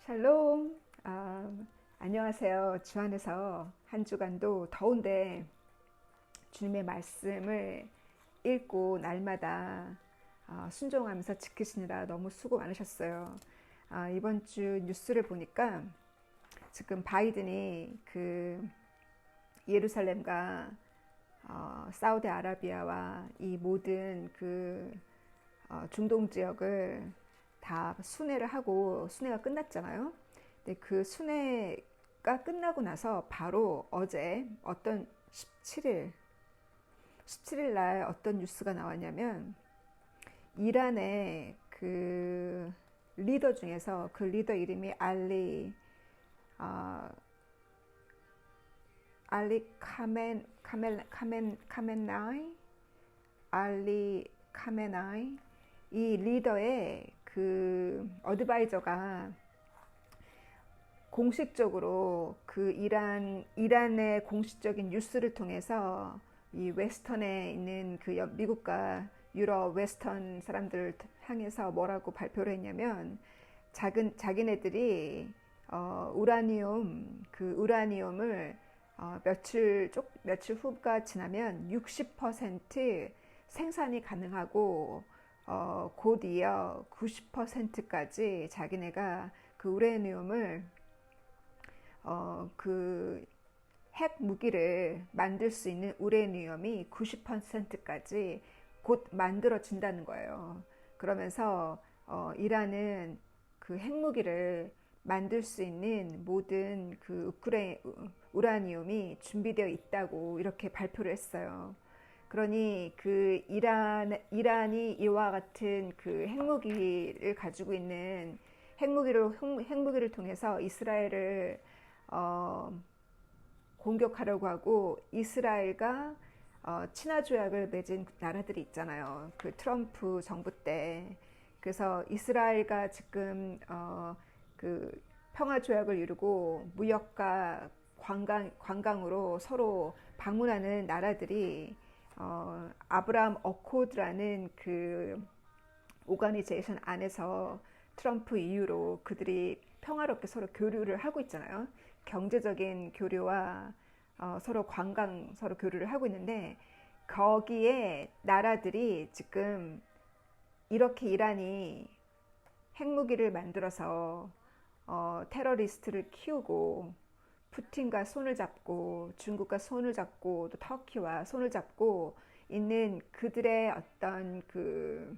샬롬. 안녕하세요. 주 안에서 한 주간도 더운데 주님의 말씀을 읽고 날마다 순종하면서 지키시느라 너무 수고 많으셨어요. 이번 주 뉴스를 보니까 지금 바이든이 그 예루살렘과 사우디아라비아와 이 모든 중동 지역을 다 순회를 하고 순회가 끝났잖아요. 근데 그 순회가 끝나고 나서 바로 어제 어떤 17일 날 어떤 뉴스가 나왔냐면 이란의 그 리더 중에서 그 리더 이름이 아, 알리 카멘나이 알리 카메나이 이 리더의 그 어드바이저가 공식적으로 그 이란의 공식적인 뉴스를 통해서 이 웨스턴에 있는 그 미국과 유럽 웨스턴 사람들을 향해서 뭐라고 발표를 했냐면 자기네들이 우라니움을 며칠 후가 지나면 60% 생산이 가능하고 곧이어 90%까지 자기네가 그 우라니움을 그 핵 무기를 만들 수 있는 우라니움이 90%까지 곧 만들어진다는 거예요. 그러면서 이란은 그 핵무기를 만들 수 있는 모든 우라니움이 준비되어 있다고 이렇게 발표를 했어요. 그러니 그 이란이 이와 같은 그 핵무기를 가지고 있는 핵무기를 통해서 이스라엘을 공격하려고 하고 이스라엘과 친화 조약을 맺은 나라들이 있잖아요. 그 트럼프 정부 때. 그래서 이스라엘과 지금 그 평화 조약을 이루고 무역과 관광으로 서로 방문하는 나라들이 아브라함 어코드라는 그 오가니제이션 안에서 트럼프 이후로 그들이 평화롭게 서로 교류를 하고 있잖아요. 경제적인 교류와 서로 교류를 하고 있는데 거기에 나라들이 지금 이렇게 이란이 핵무기를 만들어서 테러리스트를 키우고 푸틴과 손을 잡고 중국과 손을 잡고 또 터키와 손을 잡고 있는 그들의 어떤 그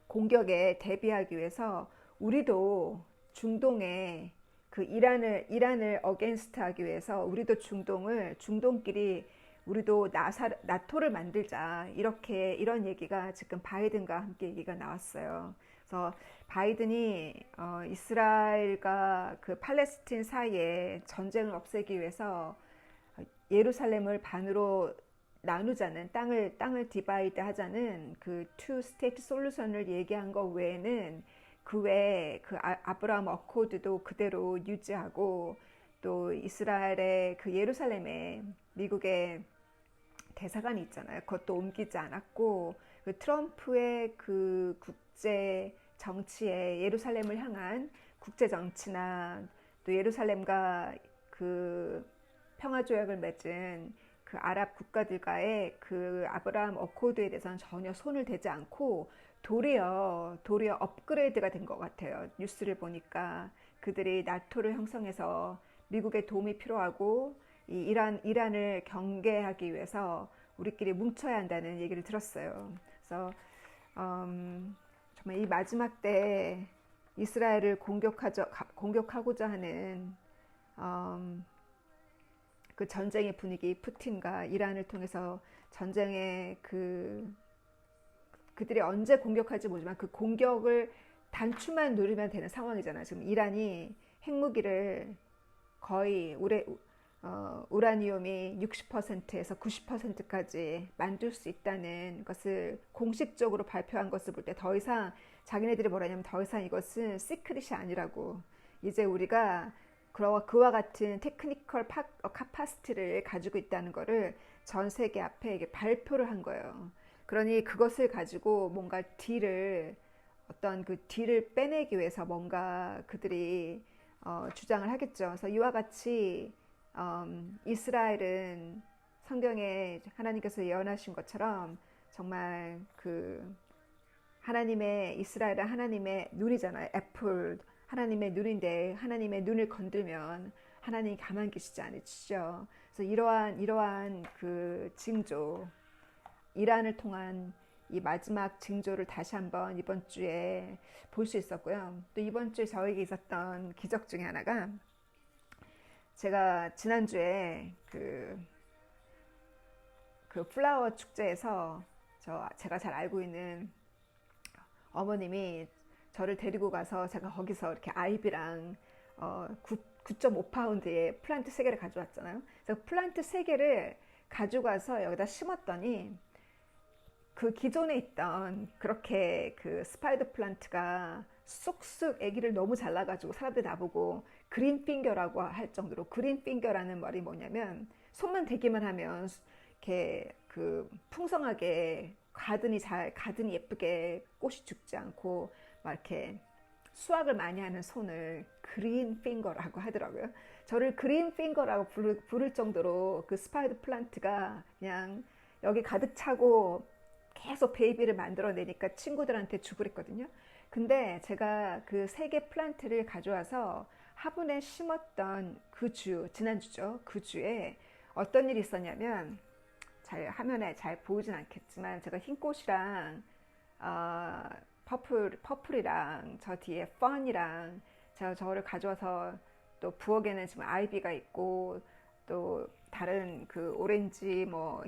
공격에 대비하기 위해서 우리도 중동에 그 이란을 어게인스트 하기 위해서 우리도 중동끼리 우리도 나토를 만들자 이런 얘기가 지금 바이든과 함께 얘기가 나왔어요. 그래서 바이든이 이스라엘과 그 팔레스틴 사이에 전쟁을 없애기 위해서 예루살렘을 반으로 나누자는 땅을 디바이드 하자는 그 투 스테이트 솔루션을 얘기한 거 외에는 그 외에 그 아브라함 어코드도 그대로 유지하고 또 이스라엘의 그 예루살렘에 미국의 대사관이 있잖아요. 그것도 옮기지 않았고 그 트럼프의 그 국제 정치에 예루살렘을 향한 국제 정치나 또 예루살렘과 그 평화 조약을 맺은 그 아랍 국가들과의 그 아브라함 어코드에 대해서는 전혀 손을 대지 않고 도리어 업그레이드가 된 것 같아요. 뉴스를 보니까 그들이 나토를 형성해서 미국의 도움이 필요하고 이 이란을 경계하기 위해서 우리끼리 뭉쳐야 한다는 얘기를 들었어요. 그래서 정말 이 마지막 때 이스라엘을 공격하고자 하는 그 전쟁의 분위기, 푸틴과 이란을 통해서 전쟁의 그들이 언제 공격할지 모르지만 그 공격을 단추만 누르면 되는 상황이잖아요. 지금 이란이 핵무기를 거의 우라니움이 60%에서 90%까지 만들 수 있다는 것을 공식적으로 발표한 것을 볼 때 더 이상 자기네들이 뭐라냐면 더 이상 이것은 시크릿이 아니라고 이제 우리가 그와 같은 테크니컬 카파시티를 가지고 있다는 것을 전 세계 앞에 발표를 한 거예요. 그러니 그것을 가지고 뭔가 딜을 어떤 그 뒤를 빼내기 위해서 뭔가 그들이 주장을 하겠죠. 그래서 이와 같이 이스라엘은 성경에 하나님께서 예언하신 것처럼 정말 그 하나님의 이스라엘은 하나님의 눈이잖아요. 애플 하나님의 눈인데 하나님의 눈을 건들면 하나님이 가만 계시지 않으시죠. 그래서 이러한 그 징조 이란을 통한 이 마지막 징조를 다시 한번 이번 주에 볼 수 있었고요. 또 이번 주에 저에게 있었던 기적 중에 하나가 제가 지난주에 그 플라워 축제에서 제가 잘 알고 있는 어머님이 저를 데리고 가서 제가 거기서 이렇게 아이비랑 9.5파운드의 플란트 3개를 가져왔잖아요. 그래서 플란트 3개를 가져가서 여기다 심었더니 그 기존에 있던 그렇게 그 스파이더 플란트가 쑥쑥 아기를 너무 잘라가지고 사람들이 나보고 그린 핑거라고 할 정도로 그린 핑거라는 말이 뭐냐면 손만 대기만 하면 이렇게 그 풍성하게 가든이 예쁘게 꽃이 죽지 않고 막 이렇게 수확을 많이 하는 손을 그린 핑거라고 하더라고요. 저를 그린 핑거라고 부를 정도로 그 스파이더 플란트가 그냥 여기 가득 차고 계속 베이비를 만들어내니까 친구들한테 주고 그랬거든요. 근데 제가 그 3개 플란트를 가져와서 화분에 심었던 지난주죠. 그 주에 어떤 일이 있었냐면 화면에 잘 보이진 않겠지만 제가 흰 꽃이랑 퍼플이랑 저 뒤에 펀이랑 제가 저를 가져와서 또 부엌에는 지금 아이비가 있고 또 다른 그 오렌지 뭐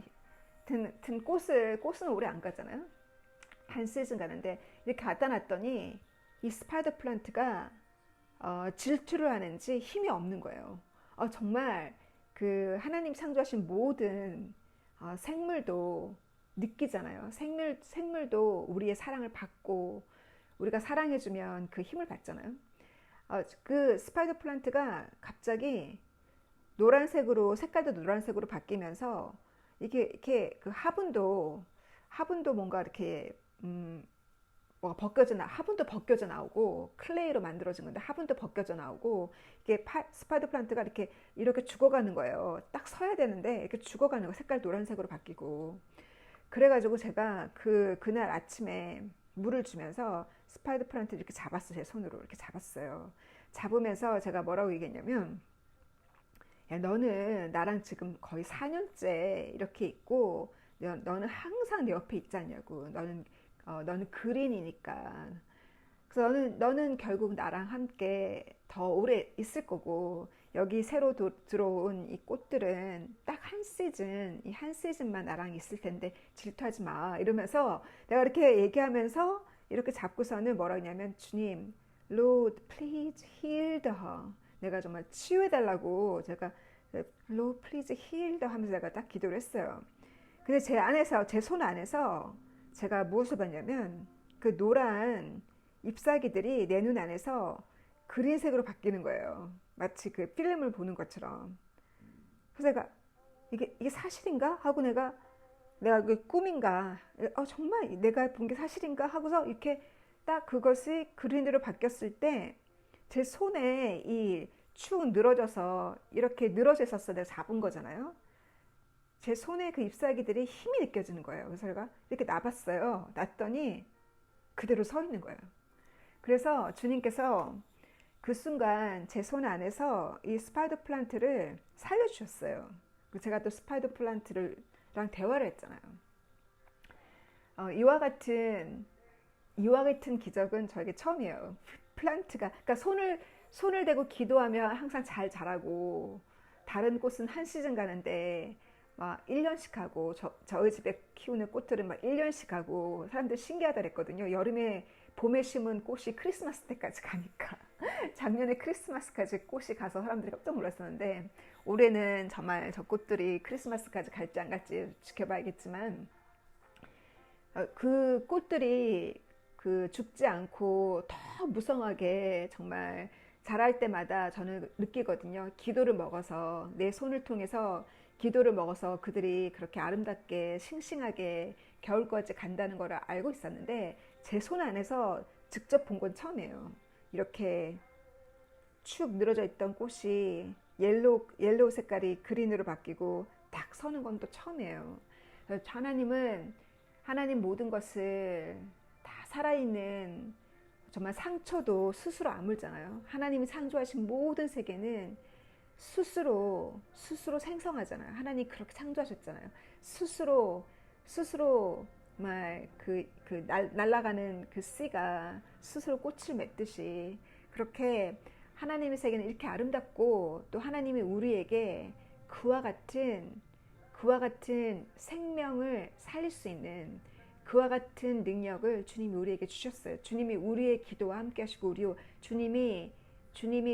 든 꽃은 오래 안 가잖아요. 한 시즌 가는데 이렇게 갖다 놨더니 이 스파이더 플란트가 질투를 하는지 힘이 없는 거예요. 정말 그 하나님 창조하신 모든 생물도 느끼잖아요. 생물도 우리의 사랑을 받고 우리가 사랑해주면 그 힘을 받잖아요. 그 스파이더 플란트가 갑자기 색깔도 노란색으로 바뀌면서 이렇게 그 화분도 뭔가 이렇게 뭐가 화분도 벗겨져 나오고 클레이로 만들어진 건데 화분도 벗겨져 나오고 이게 스파이더 플란트가 이렇게 죽어가는 거예요. 딱 서야 되는데 이렇게 죽어가는 거 색깔 노란색으로 바뀌고 그래가지고 제가 그날 아침에 물을 주면서 스파이더 플란트를 이렇게 잡았어요. 제 손으로 이렇게 잡았어요. 잡으면서 제가 뭐라고 얘기했냐면 야, 너는 나랑 지금 거의 4년째 이렇게 있고 너는 항상 내 옆에 있지 않냐고. 너는 그린이니까. 그래서 너는 결국 나랑 함께 더 오래 있을 거고 여기 새로 들어온 이 꽃들은 딱 이 한 시즌만 나랑 있을 텐데 질투하지 마. 이러면서 내가 이렇게 얘기하면서 이렇게 잡고서는 뭐라 하냐면 주님, Lord, please heal her. 내가 정말 치유해달라고 제가 Lord, please heal her 하면서 내가 딱 기도를 했어요. 근데 제 손 안에서 제가 무엇을 봤냐면 그 노란 잎사귀들이 내 눈 안에서 그린색으로 바뀌는 거예요. 마치 그 필름을 보는 것처럼. 그래서 내가 이게 사실인가? 하고 내가 그 꿈인가? 정말 내가 본 게 사실인가? 하고서 이렇게 딱 그것이 그린으로 바뀌었을 때 제 손에 이 축 늘어져서 이렇게 늘어져 있었어. 내가 잡은 거잖아요. 제 손에 그 잎사귀들이 힘이 느껴지는 거예요. 그래서 제가 이렇게 놔봤어요. 놨더니 그대로 서 있는 거예요. 그래서 주님께서 그 순간 제 손 안에서 이 스파이더 플란트를 살려주셨어요. 제가 또 스파이더 플란트랑 대화를 했잖아요. 이와 같은 기적은 저에게 처음이에요. 플란트가, 그러니까 손을 대고 기도하면 항상 잘 자라고, 다른 꽃은 한 시즌 가는데, 막 1년씩 하고, 저희 집에 키우는 꽃들은 막 1년씩 하고, 사람들 신기하다 그랬거든요. 봄에 심은 꽃이 크리스마스 때까지 가니까. 작년에 크리스마스까지 꽃이 가서 사람들이 깜짝 놀랐었는데, 올해는 정말 저 꽃들이 크리스마스까지 갈지 안 갈지 지켜봐야겠지만, 그 꽃들이 죽지 않고 더 무성하게 정말 자랄 때마다 저는 느끼거든요. 내 손을 통해서 기도를 먹어서 그들이 그렇게 아름답게 싱싱하게 겨울까지 간다는 걸 알고 있었는데 제 손 안에서 직접 본 건 처음이에요. 이렇게 축 늘어져 있던 꽃이 옐로우 색깔이 그린으로 바뀌고 딱 서는 건 또 처음이에요. 그래서 하나님 모든 것을 다 살아있는, 정말 상처도 스스로 아물잖아요. 하나님이 창조하신 모든 세계는 스스로 생성하잖아요. 하나님 그렇게 창조하셨잖아요. 스스로 날아가는 그 씨가 스스로 꽃을 맺듯이, 그렇게 하나님의 세계는 이렇게 아름답고, 또 하나님이 우리에게 그와 같은 생명을 살릴 수 있는 그와 같은 능력을 주님이 우리에게 주셨어요. 주님이 우리의 기도와 함께 하시고, 주님이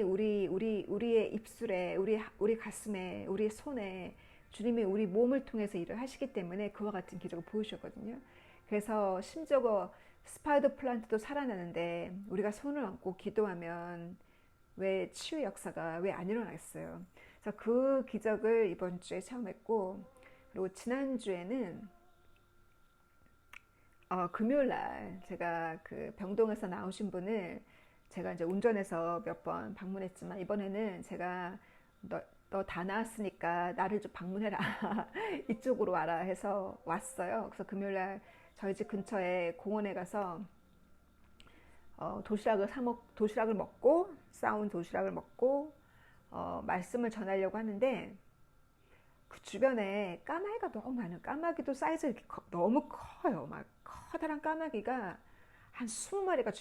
우리의 입술에, 우리 가슴에, 우리의 손에, 주님이 우리 몸을 통해서 일을 하시기 때문에 그와 같은 기적을 보여주셨거든요. 그래서 심지어 스파이더 플란트도 살아나는데, 우리가 손을 얹고 기도하면 왜 치유 역사가 왜 안 일어나겠어요. 그래서 그 기적을 이번 주에 체험했고, 그리고 지난주에는 금요일 날 제가 그 병동에서 나오신 분을 제가 이제 운전해서 몇 번 방문했지만, 이번에는 제가 너 다 나았으니까 나를 좀 방문해라. 이쪽으로 와라 해서 왔어요. 그래서 금요일 날 저희 집 근처에 공원에 가서 도시락을 먹고, 싸운 도시락을 먹고 말씀을 전하려고 하는데, 그 주변에 까마귀가 너무 많아요. 까마귀도 사이즈 이렇게 너무 커요. 막 커다란 까마귀가 한 20마리가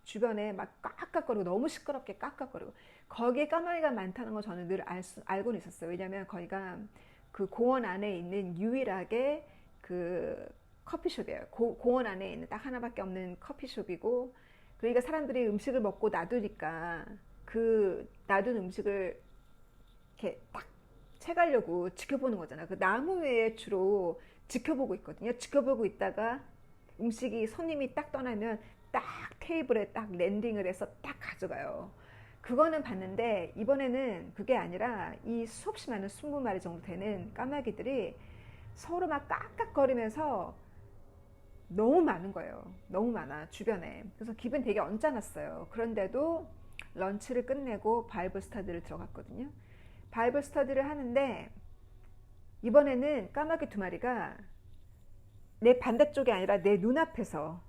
주변에 막 깍깍거리고, 너무 시끄럽게 깍깍거리고, 거기에 까마귀가 많다는 거 저는 늘 알고는 있었어요. 왜냐면 거기가 그 공원 안에 있는 유일하게 그 커피숍이에요. 공원 안에 있는 딱 하나밖에 없는 커피숍이고, 그러니까 사람들이 음식을 먹고 놔두니까 그 놔둔 음식을 이렇게 딱 채가려고 지켜보는 거잖아. 그 나무 위에 주로 지켜보고 있거든요. 지켜보고 있다가 손님이 딱 떠나면 딱 테이블에 딱 랜딩을 해서 딱 가져가요. 그거는 봤는데, 이번에는 그게 아니라 이 수없이 많은 20마리 정도 되는 까마귀들이 서로 막 깍깍거리면서 너무 많은 거예요. 너무 많아, 주변에. 그래서 기분 되게 언짢았어요. 그런데도 런치를 끝내고 바이블 스터디를 들어갔거든요. 바이블 스터디를 하는데, 이번에는 까마귀 2마리가 내 반대쪽이 아니라 내 눈앞에서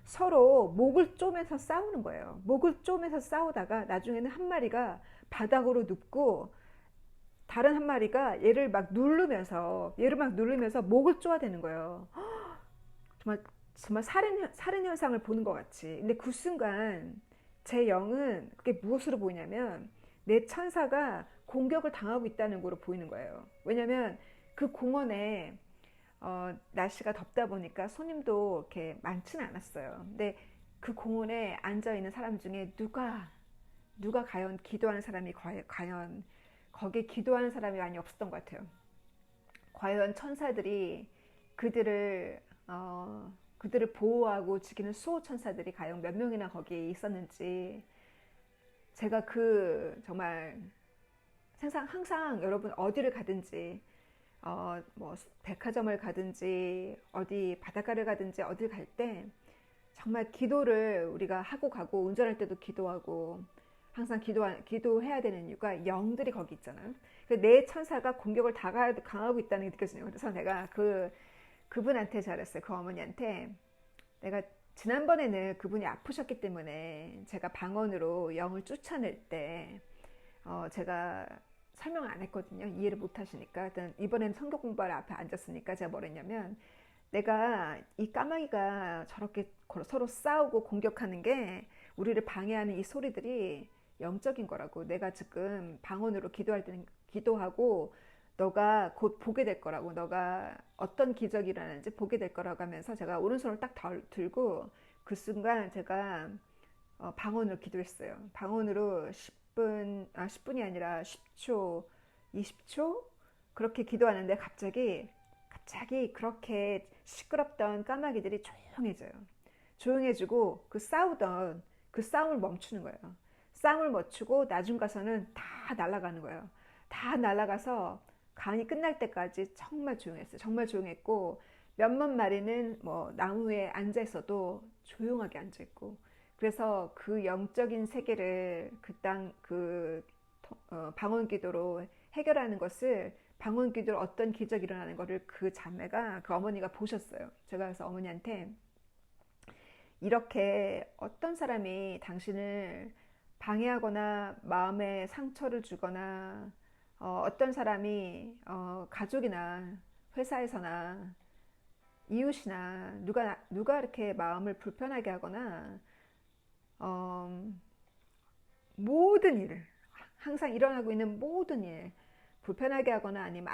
서로 목을 쪼매서 싸우는 거예요. 목을 쪼매서 싸우다가 나중에는 한 마리가 바닥으로 눕고, 다른 한 마리가 얘를 막 누르면서 목을 쪼아대는 거예요. 정말 살인 현상을 보는 것 같이. 근데 그 순간 제 영은 그게 무엇으로 보이냐면, 내 천사가 공격을 당하고 있다는 거로 보이는 거예요. 왜냐면 그 공원에 날씨가 덥다 보니까 손님도 이렇게 많지는 않았어요. 근데 그 공원에 앉아 있는 사람 중에 누가 과연 기도하는 사람이 과연 거기에 기도하는 사람이 많이 없었던 것 같아요. 과연 천사들이 그들을 보호하고 지키는 수호 천사들이 과연 몇 명이나 거기에 있었는지, 제가 정말 항상 여러분 어디를 가든지, 뭐 백화점을 가든지 어디 바닷가를 가든지 어딜 갈 때 정말 기도를 우리가 하고 가고, 운전할 때도 기도하고, 항상 기도해야 되는 이유가 영들이 거기 있잖아요. 내 천사가 공격을 강하고 있다는 게 느껴지네요. 그래서 내가 그분한테 잘했어요. 그 어머니한테 내가, 지난번에는 그분이 아프셨기 때문에 제가 방언으로 영을 쫓아낼 때 제가 설명을 안 했거든요. 이해를 못 하시니까. 이번엔 성경 공부하러 앞에 앉았으니까 제가 뭘 했냐면, 내가 이 까마귀가 저렇게 서로 싸우고 공격하는 게 우리를 방해하는 이 소리들이 영적인 거라고, 내가 지금 방언으로 기도할 때는 기도하고 너가 곧 보게 될 거라고, 너가 어떤 기적이 일어나는지 보게 될 거라고 하면서, 제가 오른손을 딱 들고 그 순간 제가 방언으로 기도했어요. 방언으로 10분이 아니라 10초, 20초 그렇게 기도하는데, 갑자기 그렇게 시끄럽던 까마귀들이 조용해지고 그 싸움을 멈추는 거예요. 싸움을 멈추고 나중 가서는 다 날아가는 거예요. 다 날아가서 강이 끝날 때까지 정말 조용했어요. 정말 조용했고, 몇몇 마리는 뭐 나무에 앉아 있어도 조용하게 앉아 있고, 그래서 그 영적인 세계를 그 방언 기도로 해결하는 것을, 방언 기도로 어떤 기적이 일어나는 것을 그 자매가, 그 어머니가 보셨어요. 제가 그래서 어머니한테, 이렇게 어떤 사람이 당신을 방해하거나 마음에 상처를 주거나, 어떤 사람이 가족이나 회사에서나 이웃이나 누가 이렇게 마음을 불편하게 하거나, 어, 모든 일을, 항상 일어나고 있는 모든 일 불편하게 하거나, 아니면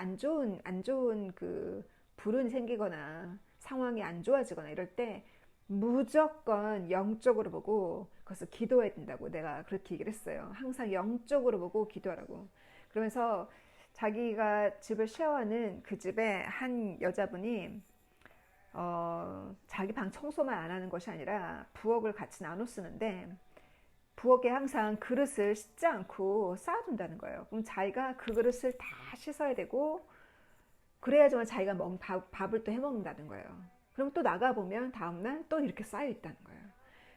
안 좋은 그 불운이 생기거나 상황이 안 좋아지거나 이럴 때 무조건 영적으로 보고 그것을 기도해야 된다고 내가 그렇게 얘기를 했어요. 항상 영적으로 보고 기도하라고. 그러면서 자기가 집을 쉐어하는 그 집에 한 여자분이 자기 방 청소만 안 하는 것이 아니라 부엌을 같이 나눠 쓰는데, 부엌에 항상 그릇을 씻지 않고 쌓아둔다는 거예요. 그럼 자기가 그 그릇을 다 씻어야 되고, 그래야지만 자기가 먹은 밥을 또 해먹는다는 거예요. 그럼 또 나가보면 다음날 또 이렇게 쌓여 있다는 거예요.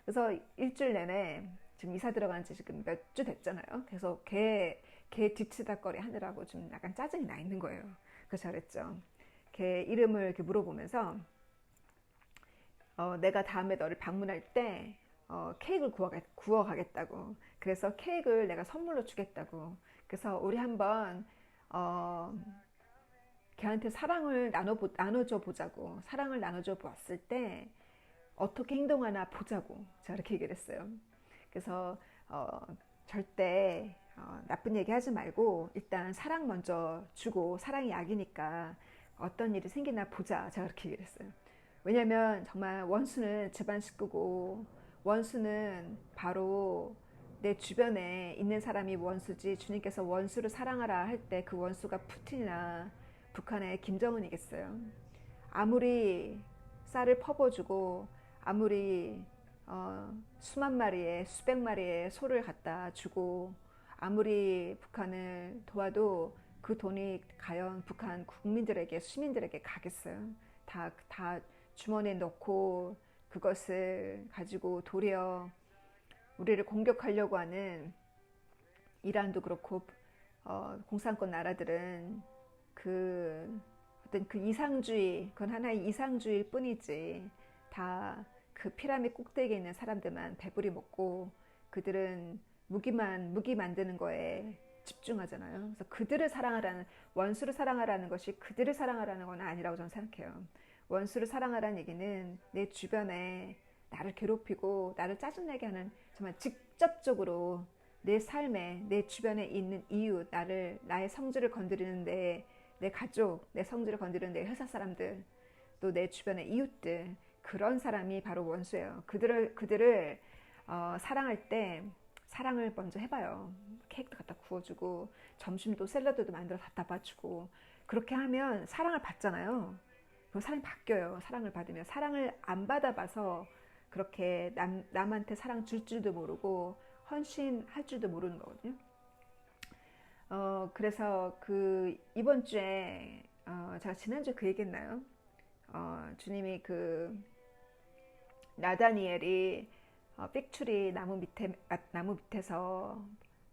그래서 일주일 내내, 지금 이사 들어간 지 지금 몇 주 됐잖아요. 그래서 걔 뒤치다거리 하느라고 좀 약간 짜증이 나 있는 거예요. 그래서 잘했죠. 걔 이름을 이렇게 물어보면서, 내가 다음에 너를 방문할 때 케이크를 구워가겠다고. 그래서 케이크를 내가 선물로 주겠다고. 그래서 우리 한번 어, 걔한테 사랑을 나눠줘 보자고. 사랑을 나눠줘 보았을 때 어떻게 행동하나 보자고. 제가 이렇게 얘기를 했어요. 그래서 절대 나쁜 얘기 하지 말고 일단 사랑 먼저 주고, 사랑이 약이니까 어떤 일이 생기나 보자. 제가 그렇게 얘기를 했어요. 왜냐면 정말 원수는 집안 식구고, 원수는 바로 내 주변에 있는 사람이 원수지, 주님께서 원수를 사랑하라 할 때 그 원수가 푸틴이나 북한의 김정은이겠어요. 아무리 쌀을 퍼부어주고, 아무리 수만 마리의 수백 마리의 소를 갖다 주고, 아무리 북한을 도와도 그 돈이 과연 북한 국민들에게, 시민들에게 가겠어요? 다 주머니에 넣고 그것을 가지고 도리어 우리를 공격하려고 하는 이란도 그렇고, 공산권 나라들은 그 어떤 그 이상주의, 그건 하나의 이상주의일 뿐이지, 다 그 피라미드 꼭대기에 있는 사람들만 배부리 먹고, 그들은 무기 만드는 거에 집중하잖아요. 그래서 그들을 사랑하라는, 원수를 사랑하라는 것이 그들을 사랑하라는 건 아니라고 저는 생각해요. 원수를 사랑하라는 얘기는 내 주변에 나를 괴롭히고 나를 짜증내게 하는, 정말 직접적으로 내 삶에, 내 주변에 있는 이웃, 나의 성질을 건드리는 내 가족, 내 성질을 건드리는 내 회사 사람들, 또 내 주변의 이웃들, 그런 사람이 바로 원수예요. 그들을 사랑할 때 사랑을 먼저 해봐요. 케이크도 갖다 구워주고, 점심도 샐러드도 만들어 갖다 봐주고, 그렇게 하면 사랑을 받잖아요. 그럼 사랑이 바뀌어요. 사랑을 받으면. 사랑을 안 받아봐서 그렇게 남한테 사랑 줄 줄도 모르고 헌신할 줄도 모르는 거거든요. 그래서 이번 주에, 제가 지난주에 그 얘기했나요? 주님이 나다니엘이 픽추리 나무 밑에서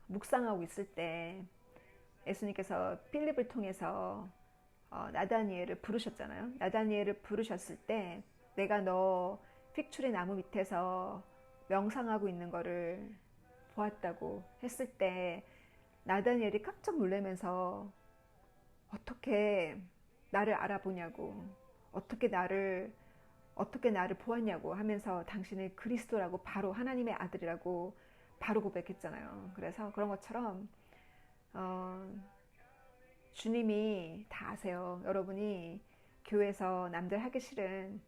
묵상하고 있을 때 예수님께서 필립을 통해서 나다니엘을 부르셨잖아요. 나다니엘을 부르셨을 때, 내가 너 픽추리 나무 밑에서 명상하고 있는 거를 보았다고 했을 때, 나다니엘이 깜짝 놀라면서 어떻게 나를 알아보냐고, 어떻게 나를 보았냐고 하면서, 당신은 그리스도라고, 바로 하나님의 아들이라고 바로 고백했잖아요. 그래서 그런 것처럼 주님이 다 아세요. 여러분이 교회에서 남들 하기 싫은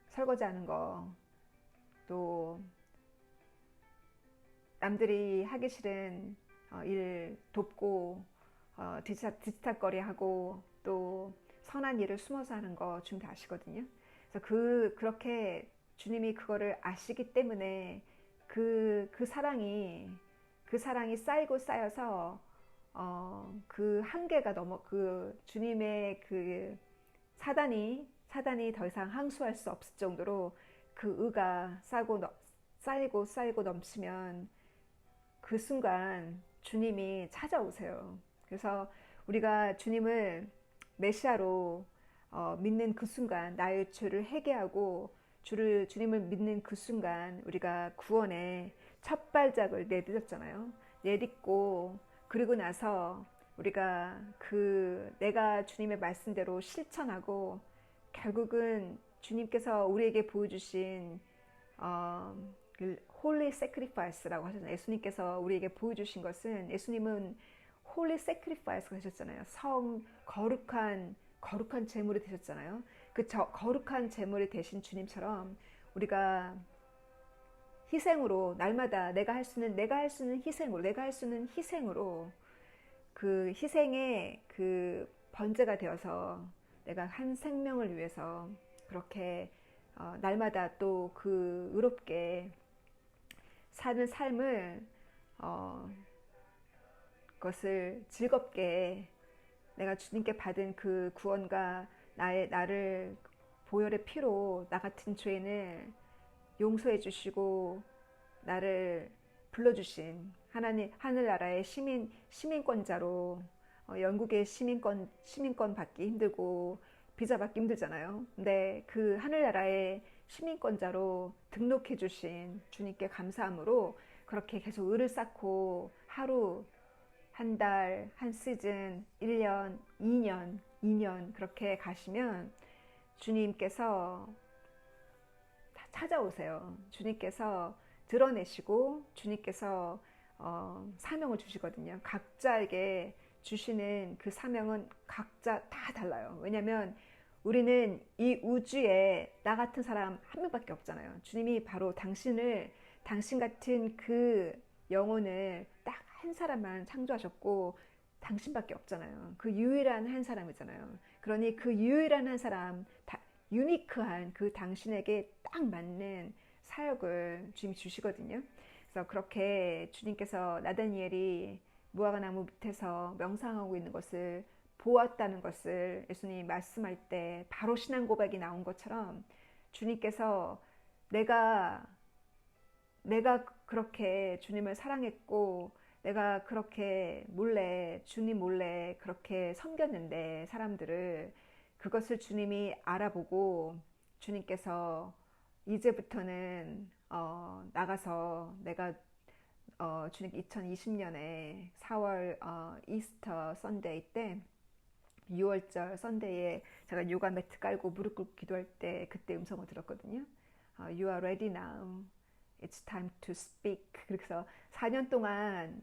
설거지하는 거, 또 남들이 하기 싫은 일 돕고, 뒤치다거리 하고, 또 선한 일을 숨어서 하는 거 주님 다 아시거든요. 그래서 그렇게 주님이 그거를 아시기 때문에 그 사랑이 쌓이고 쌓여서 그 한계가 주님의 사단이 더 이상 항수할 수 없을 정도로 그 의가 쌓이고 넘치면 그 순간 주님이 찾아오세요. 그래서 우리가 주님을 메시아로 믿는 그 순간, 나의 죄를 회개하고 주님을 믿는 그 순간 우리가 구원의 첫 발짝을 내딛었잖아요. 내딛고 그리고 나서 우리가 내가 주님의 말씀대로 실천하고 결국은 주님께서 우리에게 보여주신 어, 그 홀리 sacrifice라고 하셨잖아요. 예수님께서 우리에게 보여주신 것은, 예수님은 홀리 sacrifice가 되셨잖아요. 거룩한 제물이 되셨잖아요. 거룩한 제물이 되신 주님처럼 우리가 희생으로, 날마다 내가 할 수 있는 희생으로 그 희생의 그 번제가 되어서 내가 한 생명을 위해서 그렇게 날마다 또 그 의롭게 사는 삶을 그것을 즐겁게, 내가 주님께 받은 그 구원과 나를 보혈의 피로 나 같은 죄인을 용서해 주시고 나를 불러주신 하나님, 하늘나라의 시민권자로, 영국의 시민권 받기 힘들고 비자 받기 힘들잖아요. 근데 그 하늘나라의 시민권자로 등록해 주신 주님께 감사함으로 그렇게 계속 의를 쌓고 하루, 한 달, 한 시즌, 1년, 2년 그렇게 가시면 주님께서 찾아오세요. 주님께서 드러내시고 주님께서 사명을 주시거든요. 각자에게 주시는 그 사명은 각자 다 달라요. 왜냐하면 우리는 이 우주에 나 같은 사람 한 명밖에 없잖아요. 주님이 바로 당신 같은 그 영혼을 딱 한 사람만 창조하셨고 당신밖에 없잖아요. 그 유일한 한 사람이잖아요. 그러니 그 유일한 한 사람, 유니크한 그 당신에게 딱 맞는 사역을 주님이 주시거든요. 그래서 그렇게 주님께서 나다니엘이 무화과나무 밑에서 명상하고 있는 것을 보았다는 것을 예수님이 말씀할 때 바로 신앙 고백이 나온 것처럼, 주님께서 내가 그렇게 주님을 사랑했고 내가 그렇게 주님 몰래 그렇게 섬겼는데 사람들을, 그것을 주님이 알아보고 주님께서 이제부터는 나가서 내가 주님 2020년에 4월 이스터 선데이 때, 6월절 선데이에 제가 요가 매트 깔고 무릎 꿇고 기도할 때 그때 음성을 들었거든요. You are ready now. It's time to speak. 그래서 4년 동안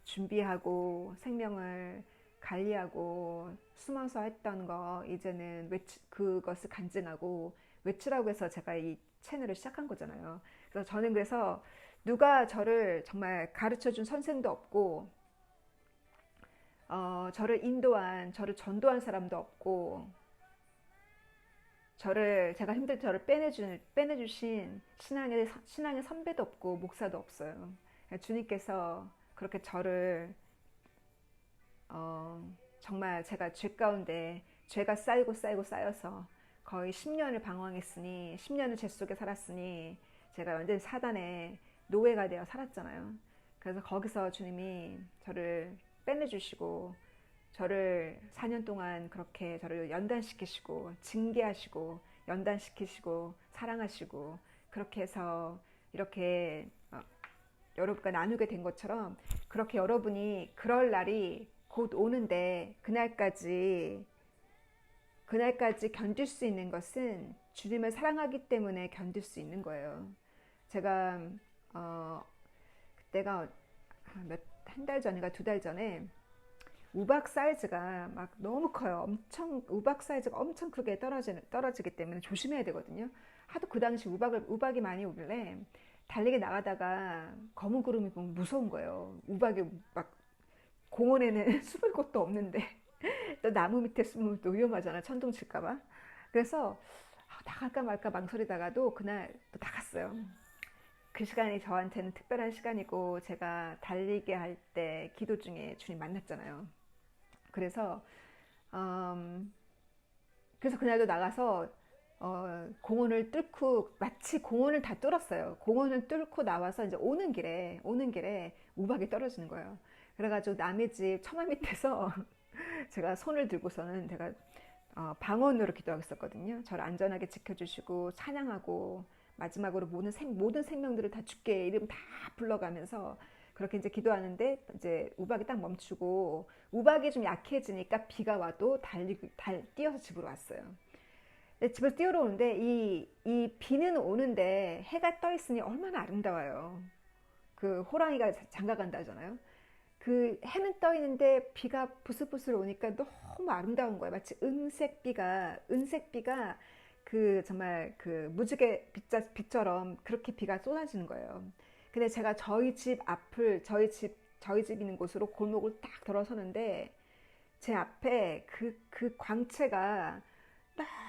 준비하고 생명을 관리하고 숨어서 했던 거 이제는 그것을 간증하고 외치라고 해서 제가 이 채널을 시작한 거잖아요. 그래서 저는 그래서 누가 저를 정말 가르쳐 준 선생도 없고 저를 전도한 사람도 없고 제가 힘들 때 저를 빼내주신 신앙의 선배도 없고 목사도 없어요. 주님께서 그렇게 저를 정말 제가 죄 가운데 죄가 쌓여서 거의 10년을 방황했으니, 10년을 죄 속에 살았으니 제가 완전히 사단의 노예가 되어 살았잖아요. 그래서 거기서 주님이 저를 빼내주시고 저를 4년 동안 그렇게 저를 연단시키시고 징계하시고 연단시키시고 사랑하시고, 그렇게 해서 이렇게 여러분과 나누게 된 것처럼, 그렇게 여러분이 그럴 날이 곧 오는데 그날까지 견딜 수 있는 것은 주님을 사랑하기 때문에 견딜 수 있는 거예요. 제가 그때가 한 달 전인가 2달 전에 우박 사이즈가 막 너무 커요. 우박 사이즈가 엄청 크게 떨어지기 때문에 조심해야 되거든요. 하도 그 당시 우박이 많이 오길래 달리기 나가다가 검은 구름이 보면 무서운 거예요. 우박이 막, 공원에는 숨을 곳도 없는데 또 나무 밑에 숨으면 또 위험하잖아, 천둥 칠까봐. 그래서 나갈까 말까 망설이다가도 그날 또 나갔어요. 그 시간이 저한테는 특별한 시간이고, 제가 달리기 할 때 기도 중에 주님 만났잖아요. 그래서 그날도 나가서 공원을 뚫고 마치 공원을 다 뚫었어요. 공원을 뚫고 나와서 이제 오는 길에 우박이 떨어지는 거예요. 그래가지고 남의 집 처마 밑에서 제가 손을 들고서는 제가 방언으로 기도하고 있었거든요. 저를 안전하게 지켜주시고 찬양하고 마지막으로 모든 생명들을 다 주께 이름 다 불러가면서 그렇게 이제 기도하는데 이제 우박이 딱 멈추고 우박이 좀 약해지니까 비가 와도 뛰어서 집으로 왔어요. 집을 뛰어오는데 이 비는 오는데 해가 떠 있으니 얼마나 아름다워요. 그 호랑이가 장가간다 하잖아요. 그 해는 떠 있는데 비가 부슬부슬 오니까 너무 아름다운 거예요. 마치 은색비가 그 정말 그 무지개 빛처럼 그렇게 비가 쏟아지는 거예요. 근데 제가 저희 집 있는 곳으로 골목을 딱 들어서는데 제 앞에 그 광채가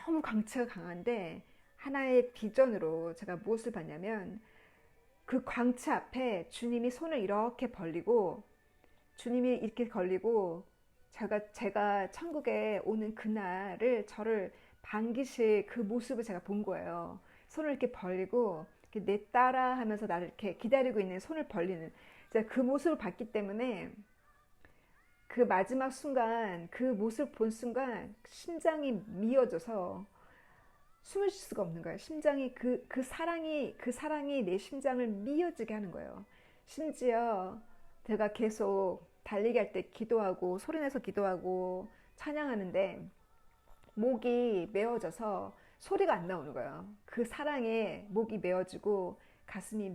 너무 광채가 강한데 하나의 비전으로 제가 무엇을 봤냐면 그 광채 앞에 주님이 손을 이렇게 벌리고 주님이 이렇게 걸리고 제가 천국에 오는 그날을 저를 반기실 그 모습을 제가 본 거예요. 손을 이렇게 벌리고 이렇게 내 따라 하면서 나를 이렇게 기다리고 있는 손을 벌리는 제가 그 모습을 봤기 때문에 그 마지막 순간 그 모습을 본 순간 심장이 미어져서 숨을 쉴 수가 없는 거예요. 심장이 그 사랑이 내 심장을 미어지게 하는 거예요. 심지어 제가 계속 달리기 할 때 기도하고 소리내서 기도하고 찬양하는데 목이 메어져서 소리가 안 나오는 거예요. 그 사랑에 목이 메어지고 가슴이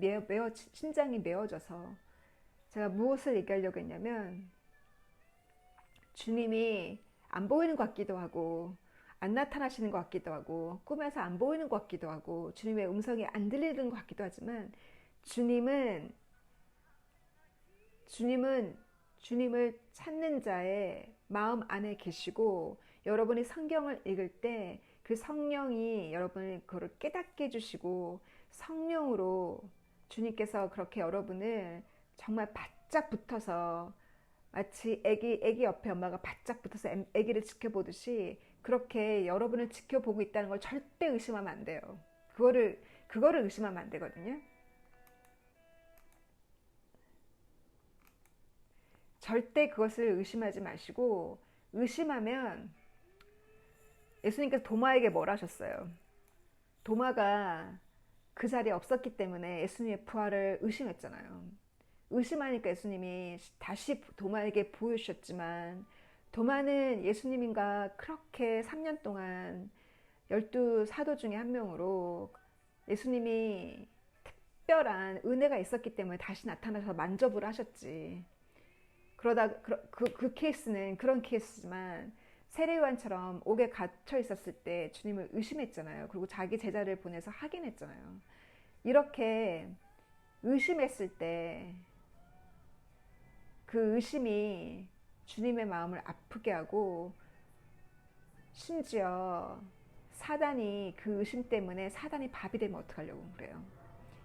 심장이 메어져서 제가 무엇을 얘기하려고 했냐면 주님이 안 보이는 것 같기도 하고 안 나타나시는 것 같기도 하고 꿈에서 안 보이는 것 같기도 하고 주님의 음성이 안 들리는 것 같기도 하지만 주님을 찾는 자의 마음 안에 계시고 여러분이 성경을 읽을 때 그 성령이 여러분을 그걸 깨닫게 해주시고 성령으로 주님께서 그렇게 여러분을 정말 바짝 붙어서 마치 애기 옆에 엄마가 바짝 붙어서 애기를 지켜보듯이 그렇게 여러분을 지켜보고 있다는 걸 절대 의심하면 안 돼요. 그거를 의심하면 안 되거든요. 절대 그것을 의심하지 마시고 의심하면 예수님께서 도마에게 뭘 하셨어요? 도마가 그 자리에 없었기 때문에 예수님의 부활을 의심했잖아요. 의심하니까 예수님이 다시 도마에게 보여주셨지만 도마는 예수님인가 그렇게 3년 동안 12사도 중에 한 명으로 예수님이 특별한 은혜가 있었기 때문에 다시 나타나서 만접을 하셨지. 그러다 그 케이스는 그런 케이스지만 세례요한처럼 옥에 갇혀 있었을 때 주님을 의심했잖아요. 그리고 자기 제자를 보내서 확인했잖아요. 이렇게 의심했을 때 그 의심이 주님의 마음을 아프게 하고 심지어 사단이 그 의심 때문에 사단이 밥이 되면 어떡하려고 그래요.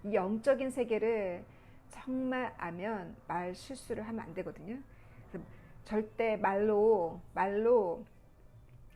이 영적인 세계를 정말 아면 말 실수를 하면 안 되거든요. 절대 말로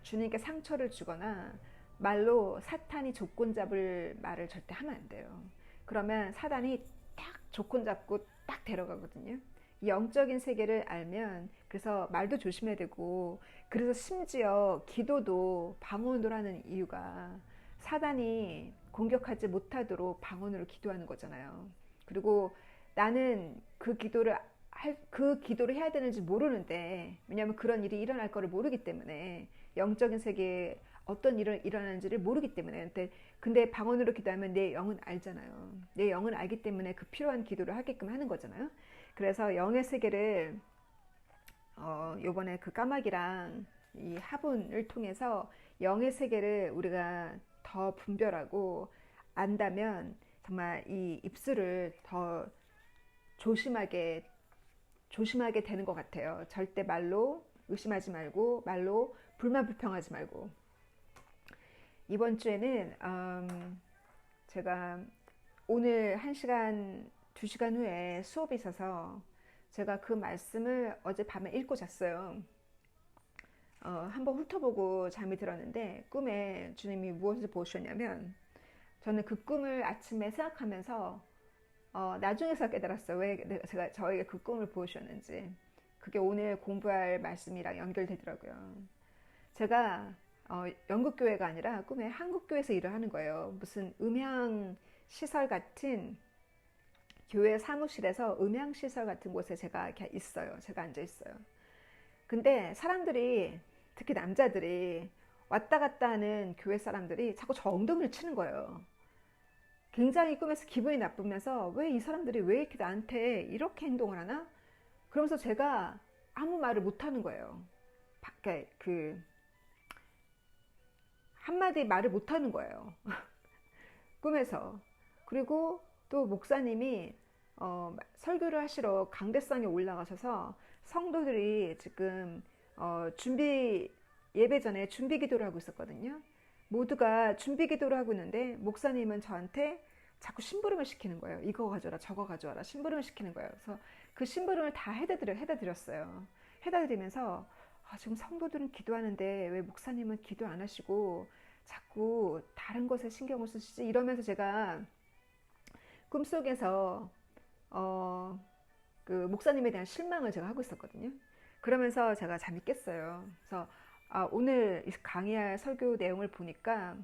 주님께 상처를 주거나 말로 사탄이 조건 잡을 말을 절대 하면 안 돼요. 그러면 사단이 딱 조건 잡고 딱 데려가거든요. 영적인 세계를 알면 그래서 말도 조심해야 되고 그래서 심지어 기도도 방언으로 하는 이유가 사단이 공격하지 못하도록 방언으로 기도하는 거잖아요. 그리고 나는 그 기도를 해야 되는지 모르는데 왜냐하면 그런 일이 일어날 거를 모르기 때문에 영적인 세계에 어떤 일이 일어나는지를 모르기 때문에 근데 방언으로 기도하면 내 영은 알잖아요. 내 영은 알기 때문에 그 필요한 기도를 하게끔 하는 거잖아요. 그래서 영의 세계를 요번에 그 까마귀랑 이 화분을 통해서 영의 세계를 우리가 더 분별하고 안다면 정말 이 입술을 더 조심하게 되는 것 같아요. 절대 말로 의심하지 말고 말로 불만 불평하지 말고. 이번 주에는 제가 오늘 1시간 2시간 후에 수업이 있어서 제가 그 말씀을 어젯밤에 읽고 잤어요. 한번 훑어보고 잠이 들었는데 꿈에 주님이 무엇을 보셨냐면 저는 그 꿈을 아침에 생각하면서 나중에서 깨달았어요. 왜 제가 저에게 그 꿈을 보여주셨는지. 그게 오늘 공부할 말씀이랑 연결되더라고요. 제가 영국 교회가 아니라 꿈에 한국 교회에서 일을 하는 거예요. 무슨 음향 시설 같은 교회 사무실에서 음향 시설 같은 곳에 제가 이렇게 있어요. 제가 앉아 있어요. 근데 사람들이 특히 남자들이 왔다 갔다 하는 교회 사람들이 자꾸 저 엉덩이를 치는 거예요. 굉장히 꿈에서 기분이 나쁘면서 왜 이 사람들이 왜 이렇게 나한테 이렇게 행동을 하나? 그러면서 제가 아무 말을 못 하는 거예요. 그 한마디 말을 못 하는 거예요. 꿈에서. 그리고 또 목사님이 설교를 하시러 강대상에 올라가셔서 성도들이 지금 준비 예배 전에 준비 기도를 하고 있었거든요. 모두가 준비 기도를 하고 있는데 목사님은 저한테 자꾸 심부름을 시키는 거예요. 이거 가져라 저거 가져와라 심부름을 시키는 거예요. 그래서 그 심부름을 다 해다 드렸어요. 해다 드리면서 지금 성도들은 기도하는데 왜 목사님은 기도 안 하시고 자꾸 다른 것에 신경을 쓰시지? 이러면서 제가 꿈속에서 어, 그 목사님에 대한 실망을 제가 하고 있었거든요. 그러면서 제가 잠이 깼어요. 그래서 오늘 강의할 설교 내용을 보니까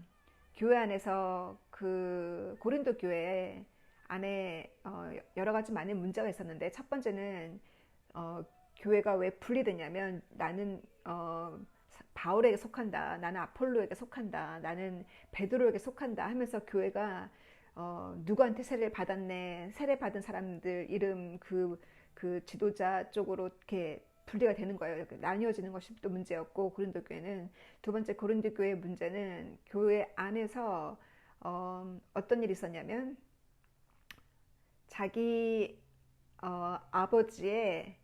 교회 안에서 그 고린도 교회 안에 여러 가지 많은 문제가 있었는데 첫 번째는 교회가 왜 분리됐냐면 나는 바울에게 속한다, 나는 아폴로에게 속한다, 나는 베드로에게 속한다 하면서 교회가 누구한테 세례를 받았네, 세례 받은 사람들 이름 그 지도자 쪽으로 이렇게 분리가 되는 거예요. 나뉘어지는 것이 또 문제였고 고린도 교회는 두 번째 고린도 교회의 문제는 교회 안에서 어떤 일이 있었냐면 자기 아버지의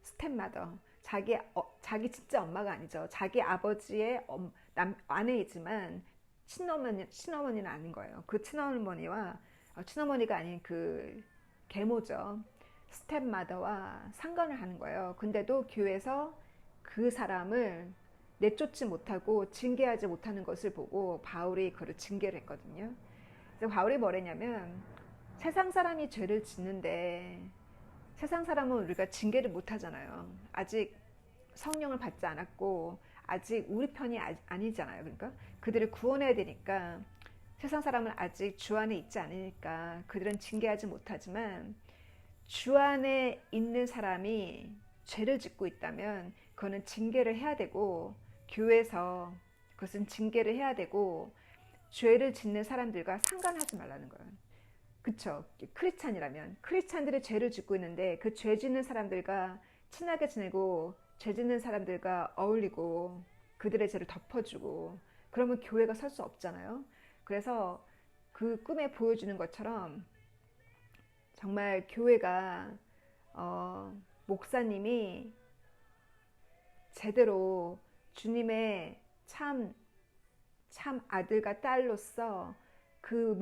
스텝마더 자기 진짜 엄마가 아니죠. 자기 아버지의 아내이지만 친어머니는 아닌 거예요. 그 친어머니와 친어머니가 아닌 그 계모죠. 스텝마더와 상관을 하는 거예요. 근데도 교회에서 그 사람을 내쫓지 못하고 징계하지 못하는 것을 보고 바울이 그를 징계를 했거든요. 그래서 바울이 뭐랬냐면 세상 사람이 죄를 짓는데 세상 사람은 우리가 징계를 못 하잖아요. 아직 성령을 받지 않았고 아직 우리 편이 아니잖아요. 그러니까 그들을 구원해야 되니까 세상 사람은 아직 주 안에 있지 않으니까 그들은 징계하지 못하지만 주 안에 있는 사람이 죄를 짓고 있다면 그거는 징계를 해야 되고 교회에서 그것은 징계를 해야 되고 죄를 짓는 사람들과 상관하지 말라는 거예요. 그쵸? 크리스찬이라면 크리스찬들이 죄를 짓고 있는데 그 죄 짓는 사람들과 친하게 지내고 죄 짓는 사람들과 어울리고 그들의 죄를 덮어주고 그러면 교회가 설 수 없잖아요. 그래서 그 꿈에 보여주는 것처럼 정말 교회가 목사님이 제대로 주님의 참 아들과 딸로서 그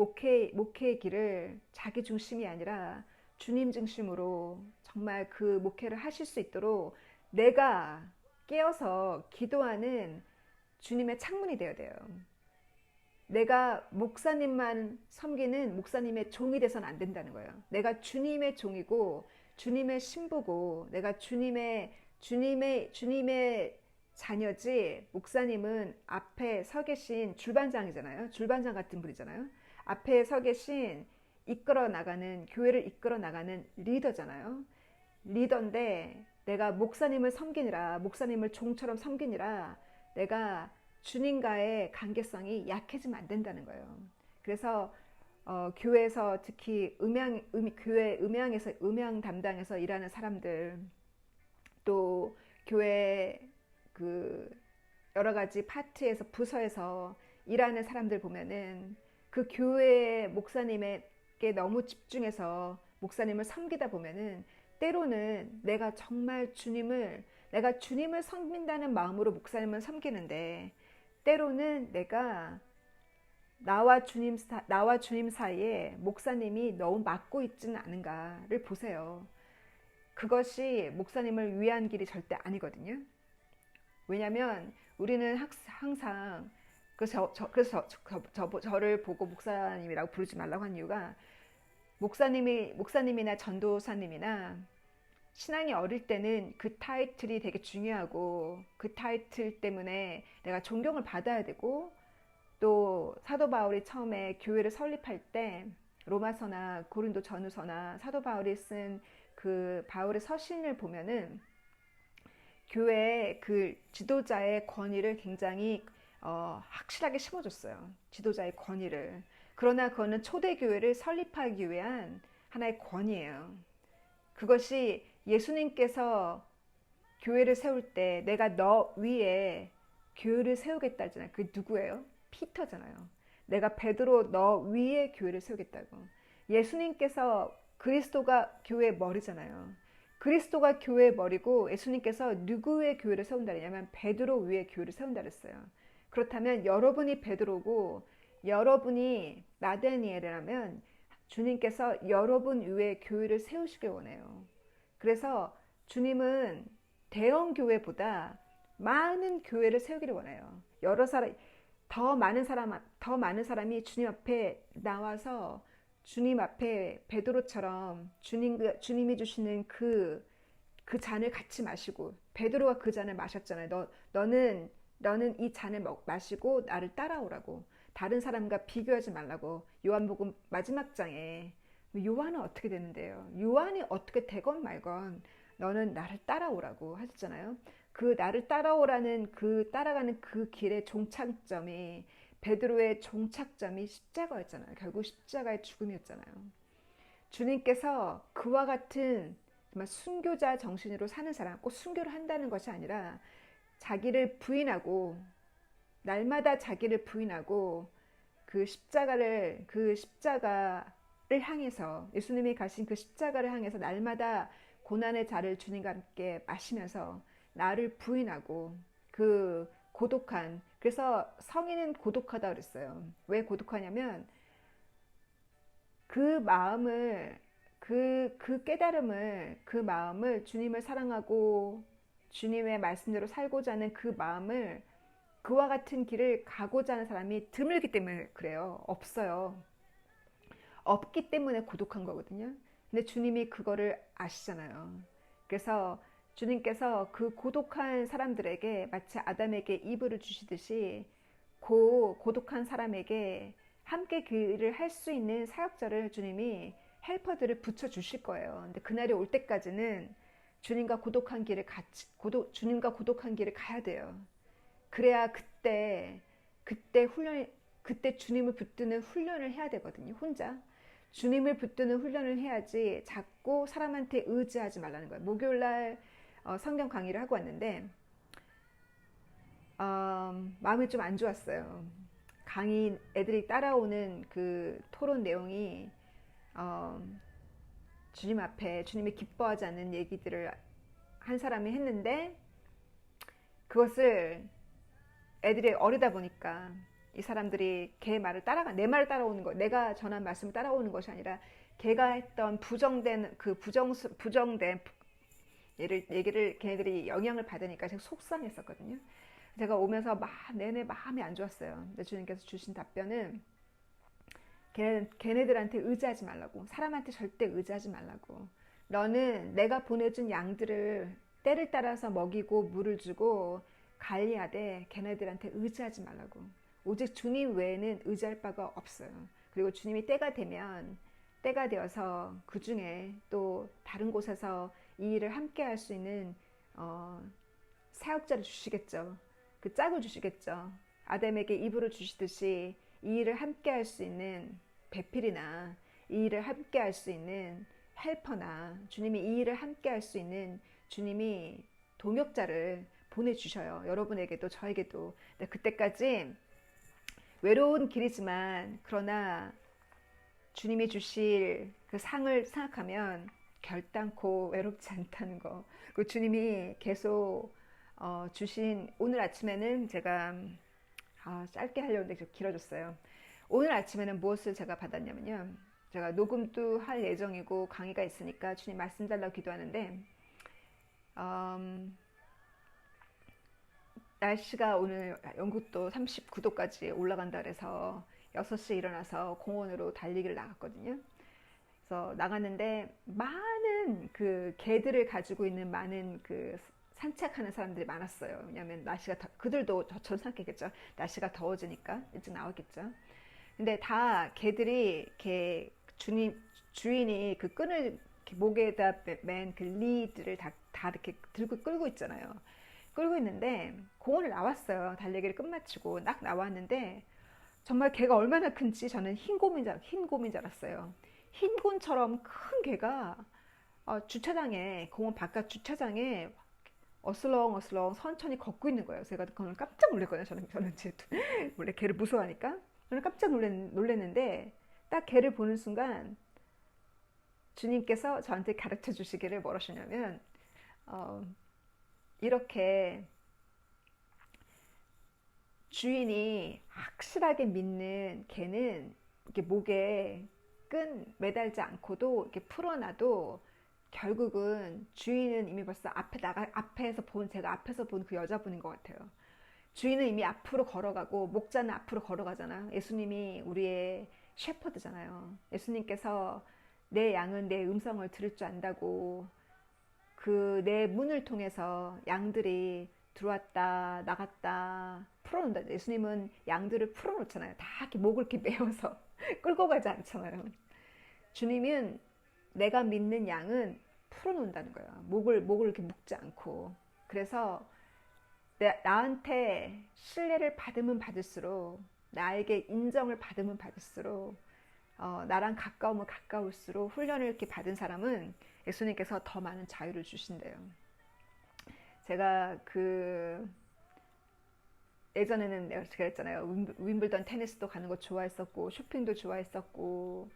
목회의 길을 자기 중심이 아니라 주님 중심으로 정말 그 목회를 하실 수 있도록 내가 깨어서 기도하는 주님의 창문이 되어야 돼요. 내가 목사님만 섬기는 목사님의 종이 돼서는 안 된다는 거예요. 내가 주님의 종이고 주님의 신부고 내가 주님의 자녀지. 목사님은 앞에 서 계신 줄반장이잖아요. 줄반장 같은 분이잖아요. 앞에 서 계신 교회를 이끌어 나가는 리더잖아요. 리더인데 내가 목사님을 섬기느라 목사님을 종처럼 섬기느라 내가 주님과의 관계성이 약해지면 안 된다는 거예요. 그래서 교회에서 특히 교회 음향 담당에서 일하는 사람들 또 교회 그 여러 가지 파트에서 부서에서 일하는 사람들 보면은 그 교회 목사님에게 너무 집중해서 목사님을 섬기다 보면은 때로는 내가 주님을 섬긴다는 마음으로 목사님을 섬기는데 때로는 내가 나와 주님 사이에 목사님이 너무 막고 있지는 않은가를 보세요. 그것이 목사님을 위한 길이 절대 아니거든요. 왜냐면 우리는 항상 그래서 저를 보고 목사님이라고 부르지 말라고 한 이유가 목사님이나 전도사님이나 신앙이 어릴 때는 그 타이틀이 되게 중요하고 그 타이틀 때문에 내가 존경을 받아야 되고 또 사도 바울이 처음에 교회를 설립할 때 로마서나 고린도 전후서나 사도 바울이 쓴 그 바울의 서신을 보면은 교회의 그 지도자의 권위를 굉장히 확실하게 심어줬어요. 지도자의 권위를. 그러나 그거는 초대교회를 설립하기 위한 하나의 권위예요. 그것이 예수님께서 교회를 세울 때 내가 너 위에 교회를 세우겠다 하잖아요. 그게 누구예요? 피터잖아요. 내가 베드로 너 위에 교회를 세우겠다고. 예수님께서 그리스도가 교회의 머리잖아요. 그리스도가 교회의 머리고 예수님께서 누구의 교회를 세운다 그러냐면 베드로 위에 교회를 세운다 그랬어요. 그렇다면 여러분이 베드로고 여러분이 나다니엘이라면 주님께서 여러분 위에 교회를 세우시길 원해요. 그래서 주님은 대형 교회보다 많은 교회를 세우기를 원해요. 더 많은 사람이 주님 앞에 나와서 주님 앞에 베드로처럼 주님이 주시는 그 잔을 같이 마시고 베드로가 그 잔을 마셨잖아요. 너는 이 잔을 마시고 나를 따라오라고. 다른 사람과 비교하지 말라고. 요한복음 마지막 장에 요한은 어떻게 되는데요? 요한이 어떻게 되건 말건 너는 나를 따라오라고 하셨잖아요. 그 나를 따라오라는 그 따라가는 그 길의 종착점이 베드로의 종착점이 십자가였잖아요. 결국 십자가의 죽음이었잖아요. 주님께서 그와 같은 정말 순교자 정신으로 사는 사람, 꼭 순교를 한다는 것이 아니라 자기를 부인하고 날마다 자기를 부인하고 그 십자가를 향해서 예수님이 가신 그 십자가를 향해서 날마다 고난의 자를 주님과 함께 마시면서 나를 부인하고 그 고독한 그래서 성인은 고독하다 그랬어요. 왜 고독하냐면 그 마음을 그 깨달음을 그 마음을 주님을 사랑하고 주님의 말씀대로 살고자 하는 그 마음을 그와 같은 길을 가고자 하는 사람이 드물기 때문에 그래요. 없어요. 없기 때문에 고독한 거거든요. 근데 주님이 그거를 아시잖아요. 그래서 주님께서 그 고독한 사람들에게 마치 아담에게 이불을 주시듯이 고독한 사람에게 함께 그 일을 할 수 있는 사역자를 주님이 헬퍼들을 붙여 주실 거예요. 근데 그날이 올 때까지는 주님과 고독한 길을 가야 돼요. 그래야 그때 주님을 붙드는 훈련을 해야 되거든요. 혼자. 주님을 붙드는 훈련을 해야지 자꾸 사람한테 의지하지 말라는 거예요. 목요일날 성경 강의를 하고 왔는데 마음이 좀 안 좋았어요. 애들이 따라오는 그 토론 내용이 주님 앞에 주님이 기뻐하지 않는 얘기들을 한 사람이 했는데 그것을 애들이 어리다 보니까 이 사람들이 내 말을 따라오는 거, 내가 전한 말씀을 따라오는 것이 아니라 걔가 했던 부정된 얘기를 걔네들이 영향을 받으니까 제가 속상했었거든요. 제가 오면서 내내 마음이 안 좋았어요. 근데 주님께서 주신 답변은 걔네들한테 의지하지 말라고. 사람한테 절대 의지하지 말라고. 너는 내가 보내준 양들을 때를 따라서 먹이고 물을 주고 관리하되 걔네들한테 의지하지 말라고. 오직 주님 외에는 의지할 바가 없어요. 그리고 주님이 때가 되어서 그 중에 또 다른 곳에서 이 일을 함께 할 수 있는 사역자를 주시겠죠. 그 짝을 주시겠죠. 아담에게 이불을 주시듯이 이 일을 함께 할 수 있는 배필이나 이 일을 함께 할 수 있는 헬퍼나 주님이 이 일을 함께 할 수 있는 주님이 동역자를 보내주셔요. 여러분에게도 저에게도. 근데 그때까지 외로운 길이지만 그러나 주님이 주실 그 상을 생각하면 결단코 외롭지 않다는 거. 그 주님이 계속 주신 오늘 아침에는 제가 짧게 하려는데 좀 길어졌어요. 오늘 아침에는 무엇을 제가 받았냐면요. 제가 녹음도 할 예정이고 강의가 있으니까 주님 말씀 달라고 기도하는데 날씨가 오늘 영국도 39도까지 올라간다 그래서 6시에 일어나서 공원으로 달리기를 나갔거든요. 그래서 나갔는데 많은 그 개들을 가지고 있는 많은 그 산책하는 사람들이 많았어요. 왜냐하면 날씨가 그들도 저처럼 생각했겠죠. 날씨가 더워지니까 일찍 나왔겠죠. 근데 다 개들이 이렇게 주인이 그 끈을 이렇게 목에다 맨 그 리드를 다 이렇게 들고 끌고 있잖아요. 끌고 있는데 공원을 나왔어요. 달리기를 끝마치고 딱 나왔는데 정말 개가 얼마나 큰지 저는 흰 곰인 줄 알았어요. 흰 곰처럼 큰 개가 주차장에 공원 바깥 주차장에 어슬렁어슬렁 천천히 걷고 있는 거예요. 제가 그걸 깜짝 놀랐거든요. 저는 제 원래 개를 무서워하니까 저는 깜짝 놀랐는데 딱 개를 보는 순간 주님께서 저한테 가르쳐 주시기를 뭘 하시냐면 어, 이렇게 주인이 확실하게 믿는 개는 이렇게 목에 끈 매달지 않고도 이렇게 풀어놔도 결국은 주인은 이미 벌써 제가 앞에서 본 그 여자분인 것 같아요. 주인은 이미 앞으로 걸어가고 목자는 앞으로 걸어가잖아요. 예수님이 우리의 셰퍼드잖아요. 예수님께서 내 양은 내 음성을 들을 줄 안다고 그 내 문을 통해서 양들이 들어왔다 나갔다 풀어놓는다. 예수님은 양들을 풀어놓잖아요. 다 이렇게 목을 이렇게 메어서 끌고 가지 않잖아요. 주님은 내가 믿는 양은 풀어놓는다는 거예요. 목을 이렇게 묶지 않고. 그래서 나한테 신뢰를 받으면 받을수록 나에게 인정을 받으면 받을수록 나랑 가까우면 가까울수록 훈련을 이렇게 받은 사람은 예수님께서 더 많은 자유를 주신대요. 제가 예전에는 내가 그랬잖아요. 윈블던 테니스도 가는 거 좋아했었고 쇼핑도 좋아했었고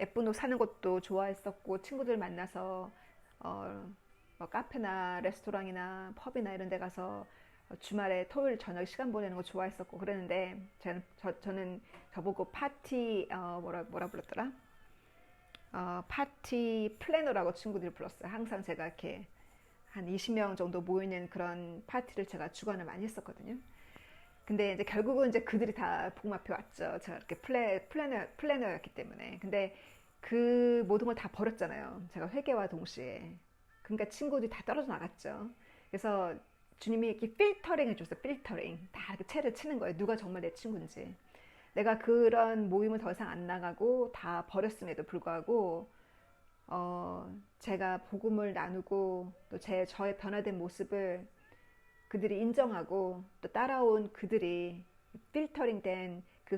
예쁜 옷 사는 것도 좋아했었고 친구들 만나서 뭐 카페나 레스토랑이나 펍이나 이런 데 가서 주말에 토요일 저녁 시간 보내는 거 좋아했었고 그랬는데 저는 저보고 파티 뭐라 불렀더라? 파티 플래너라고 친구들이 불렀어요. 항상 제가 이렇게 한 20명 정도 모이는 그런 파티를 제가 주관을 많이 했었거든요. 근데 이제 결국은 이제 그들이 다 복음 앞에 왔죠. 제가 이렇게 플래너였기 때문에. 근데 그 모든 걸 다 버렸잖아요. 제가 회개와 동시에. 그러니까 친구들이 다 떨어져 나갔죠. 그래서 주님이 이렇게 필터링 해줬어요. 필터링. 다 이렇게 채를 치는 거예요. 누가 정말 내 친구인지. 내가 그런 모임을 더 이상 안 나가고 다 버렸음에도 불구하고 제가 복음을 나누고 또 저의 변화된 모습을 그들이 인정하고 또 따라온 그들이 필터링 된 그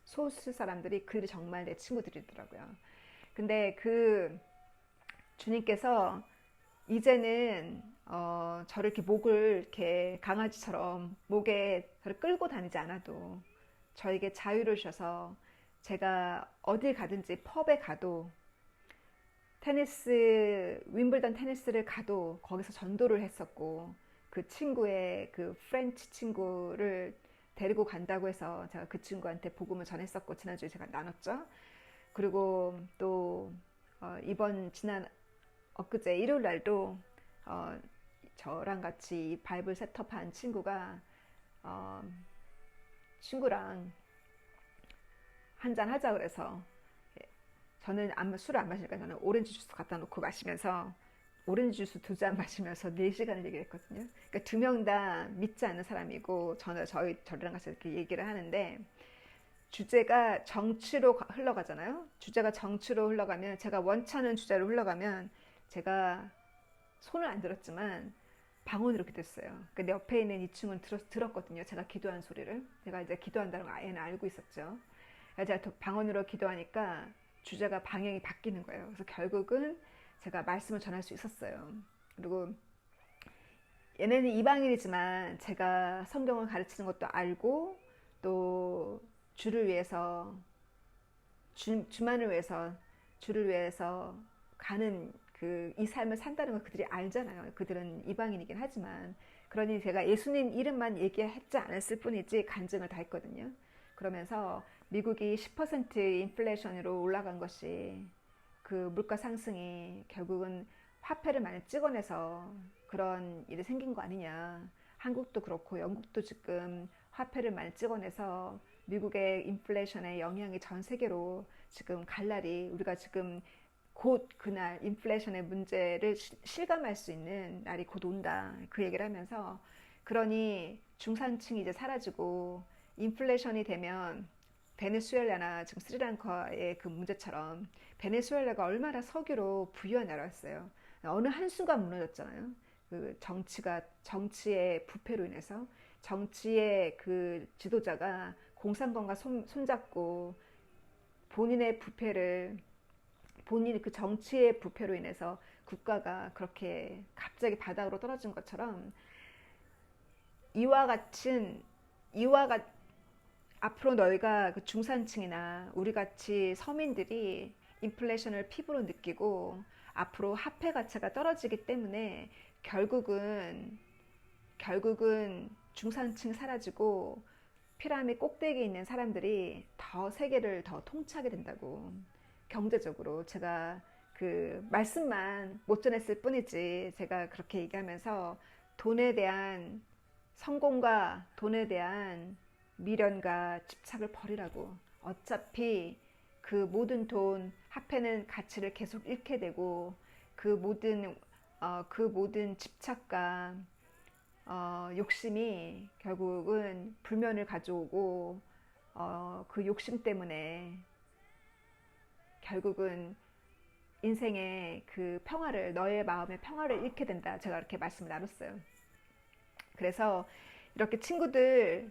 소수 사람들이 그들이 정말 내 친구들이더라고요. 근데 그 주님께서 이제는 저를 이렇게 목을 이렇게 강아지처럼 목에 저를 끌고 다니지 않아도 저에게 자유를 주셔서 제가 어딜 가든지 펍에 가도 윈블던 테니스를 가도 거기서 전도를 했었고 그 친구의 그 프렌치 친구를 데리고 간다고 해서 제가 그 친구한테 복음을 전했었고 지난주에 제가 나눴죠. 그리고 또 지난 엊그제 일요일 날도 저랑 같이 바이블 셋업한 친구가 친구랑 한잔 하자 그래서 저는 술을 안 마시니까 저는 오렌지 주스 갖다 놓고 마시면서 오렌지 주스 2잔 마시면서 4시간을 얘기를 했거든요. 그러니까 2명 다 믿지 않는 사람이고 저랑 같이 이렇게 얘기를 하는데 주제가 정치로 흘러가잖아요. 주제가 정치로 흘러가면 제가 원치 않은 주제로 흘러가면 제가 손을 안 들었지만 방언으로 이렇게 됐어요. 그러니까 내 옆에 있는 이 친구는 들었거든요. 제가 기도한 소리를. 제가 이제 기도한다는 걸 얘는 알고 있었죠. 제가 방언으로 기도하니까 주제가 방향이 바뀌는 거예요. 그래서 결국은 제가 말씀을 전할 수 있었어요. 그리고 얘네는 이방인이지만 제가 성경을 가르치는 것도 알고 또 주를 위해서 주만을 위해서 주를 위해서 가는 이 삶을 산다는 걸 그들이 알잖아요. 그들은 이방인이긴 하지만 그러니 제가 예수님 이름만 얘기했지 않았을 뿐이지 간증을 다 했거든요. 그러면서 미국이 10% 인플레이션으로 올라간 것이 그 물가 상승이 결국은 화폐를 많이 찍어내서 그런 일이 생긴 거 아니냐. 한국도 그렇고 영국도 지금 화폐를 많이 찍어내서 미국의 인플레이션의 영향이 전 세계로 지금 갈 날이 우리가 지금 곧 그날 인플레이션의 문제를 실감할 수 있는 날이 곧 온다. 그 얘기를 하면서 그러니 중산층이 이제 사라지고 인플레이션이 되면 베네수엘라나 지금 스리랑카의 그 문제처럼 베네수엘라가 얼마나 석유로 부유한 나라였어요. 어느 한순간 무너졌잖아요. 그 정치의 부패로 인해서 정치의 그 지도자가 공산당과 손잡고 본인의 부패를 본인의 그 정치의 부패로 인해서 국가가 그렇게 갑자기 바닥으로 떨어진 것처럼 이와 같 앞으로 너희가 그 중산층이나 우리 같이 서민들이 인플레이션을 피부로 느끼고 앞으로 화폐 가치가 떨어지기 때문에 결국은 중산층 사라지고 피라미드 꼭대기에 있는 사람들이 더 세계를 더 통치하게 된다고. 경제적으로 제가 그 말씀만 못 전했을 뿐이지 제가 그렇게 얘기하면서 돈에 대한 성공과 돈에 대한 미련과 집착을 버리라고. 어차피 그 모든 돈 화폐는 가치를 계속 잃게 되고 그 모든 집착과 욕심이 결국은 불면을 가져오고 그 욕심 때문에 결국은 인생의 그 평화를 너의 마음의 평화를 잃게 된다. 제가 이렇게 말씀을 나눴어요. 그래서 이렇게 친구들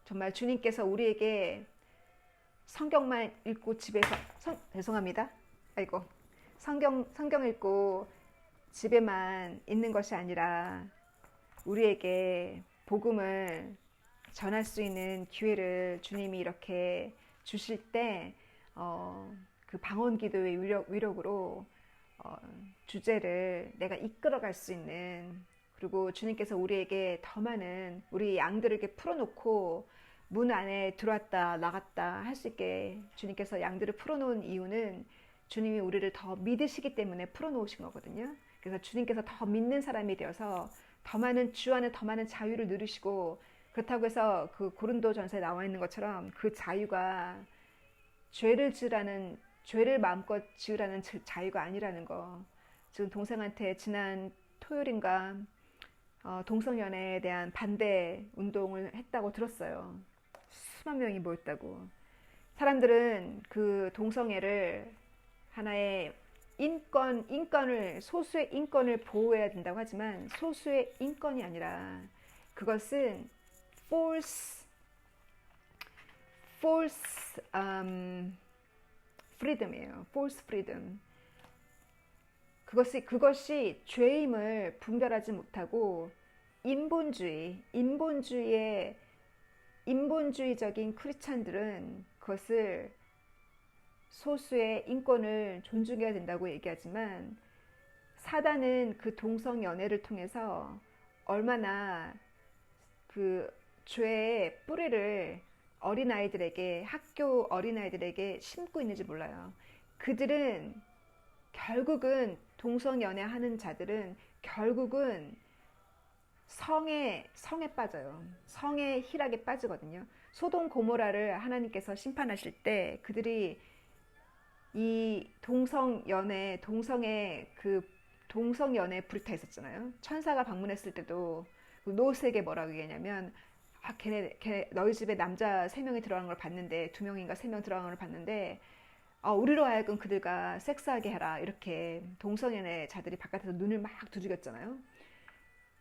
정말 주님께서 우리에게 성경만 읽고 집에서 죄송합니다. 아이고 성경 읽고 집에만 있는 것이 아니라 우리에게 복음을 전할 수 있는 기회를 주님이 이렇게 주실 때 그 방언 기도의 위력으로 주제를 내가 이끌어갈 수 있는 그리고 주님께서 우리에게 더 많은 우리 양들에게 풀어놓고 문 안에 들어왔다 나갔다 할 수 있게 주님께서 양들을 풀어놓은 이유는 주님이 우리를 더 믿으시기 때문에 풀어놓으신 거거든요. 그래서 주님께서 더 믿는 사람이 되어서 주 안에 더 많은 자유를 누리시고 그렇다고 해서 그 고린도전서에 나와 있는 것처럼 그 자유가 죄를 마음껏 지으라는 자유가 아니라는 거. 지금 동생한테 지난 토요일인가 동성연애에 대한 반대 운동을 했다고 들었어요. 수만 명이 모였다고. 사람들은 그 동성애를 하나의 소수의 인권을 보호해야 된다고 하지만 소수의 인권이 아니라 그것은 false freedom이에요. false freedom. 그것이 죄임을 분별하지 못하고 인본주의적인 크리스찬들은 그것을 소수의 인권을 존중해야 된다고 얘기하지만 사단은 그 동성 연애를 통해서 얼마나 그 죄의 뿌리를 학교 어린아이들에게 심고 있는지 몰라요. 그들은 결국은 동성 연애하는 자들은 결국은 성에 빠져요. 성의 희락에 빠지거든요. 소돔 고모라를 하나님께서 심판하실 때 그들이 이 동성연애에 불타 있었잖아요. 천사가 방문했을 때도 노스에게 뭐라고 얘기하냐면 너희 집에 남자 3명이 들어간 걸 봤는데 2명인가 3명 들어간 걸 봤는데 우리로 하여금 그들과 섹스하게 해라. 이렇게 동성연애 자들이 바깥에서 눈을 막 두들겼잖아요.